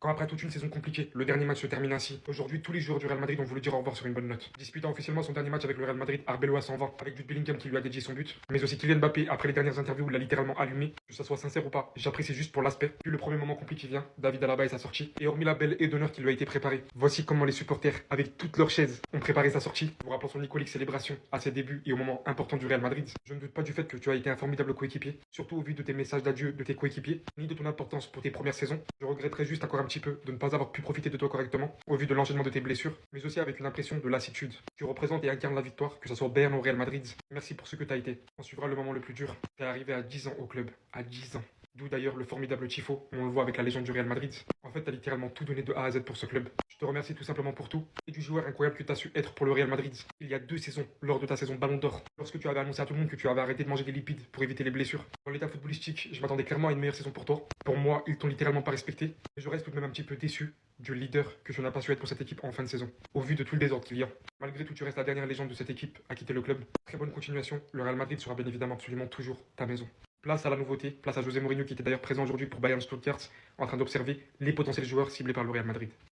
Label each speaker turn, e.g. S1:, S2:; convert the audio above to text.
S1: Quand après toute une saison compliquée, le dernier match se termine ainsi, aujourd'hui tous les joueurs du Real Madrid ont voulu dire au revoir sur une bonne note. Disputant officiellement son dernier match avec le Real Madrid, Arbeloa s'en va, avec Jude Bellingham qui lui a dédié son but, mais aussi Kylian Mbappé après les dernières interviews où il l'a littéralement allumé, que ça soit sincère ou pas, j'apprécie juste pour l'aspect. Puis le premier moment compliqué vient, David Alaba et sa sortie, et hormis la belle haie d'honneur qui lui a été préparée, voici comment les supporters, avec toutes leurs chaises, ont préparé sa sortie, vous rappelant son iconique célébration à ses débuts et au moment important du Real Madrid. Je ne doute pas du fait que tu as été un formidable coéquipier, surtout au vu de tes messages d'adieu de tes coéquipiers, ni de ton importance pour tes premières saisons. Je regretterais juste encore un petit peu de ne pas avoir pu profiter de toi correctement, au vu de l'enchaînement de tes blessures, mais aussi avec une impression de lassitude. Tu représentes et incarnes la victoire, que ce soit au Bayern ou au Real Madrid. Merci pour ce que tu as été. On suivra le moment le plus dur. Tu es arrivé à 10 ans au club. À 10 ans. D'où d'ailleurs le formidable Tifo, on le voit avec la légende du Real Madrid. En fait, t'as littéralement tout donné de A à Z pour ce club. Je te remercie tout simplement pour tout, et du joueur incroyable que t'as su être pour le Real Madrid. Il y a 2 saisons, lors de ta saison Ballon d'Or, lorsque tu avais annoncé à tout le monde que tu avais arrêté de manger des lipides pour éviter les blessures. Dans l'état footballistique, je m'attendais clairement à une meilleure saison pour toi. Pour moi, ils t'ont littéralement pas respecté, mais je reste tout de même un petit peu déçu du leader que tu n'as pas su être pour cette équipe en fin de saison, au vu de tout le désordre qu'il y a. Malgré tout, tu restes la dernière légende de cette équipe à quitter le club. Très bonne continuation, le Real Madrid sera bien évidemment absolument toujours ta maison. Place à la nouveauté, place à José Mourinho qui était d'ailleurs présent aujourd'hui pour Bayern Stuttgart, en train d'observer les potentiels joueurs ciblés par le Real Madrid.